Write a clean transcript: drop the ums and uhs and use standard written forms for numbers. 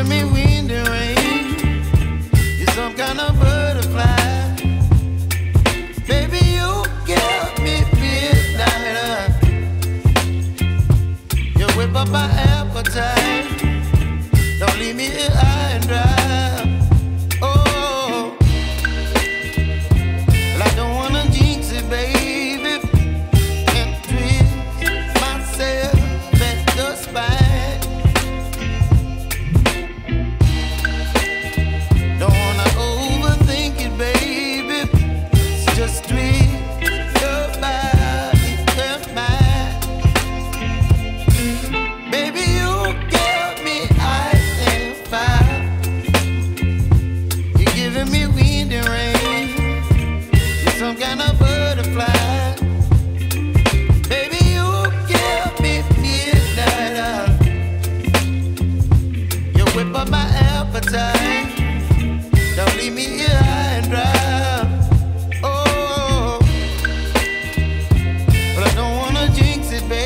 giving me wind and rain. You're some kind of butterfly. Baby, you give me midnight. You whip up my appetite. Don't leave me here high and dry. Oh, well, I don't wanna jinx it, baby, and twist myself at the spine. Don't wanna overthink it, baby. It's just twist your body and mine. Baby, you give me ice and fire. You're giving me wind and rain. You're some kind of butterfly. Baby, you give me midnight. You whip up my appetite. Don't leave me here.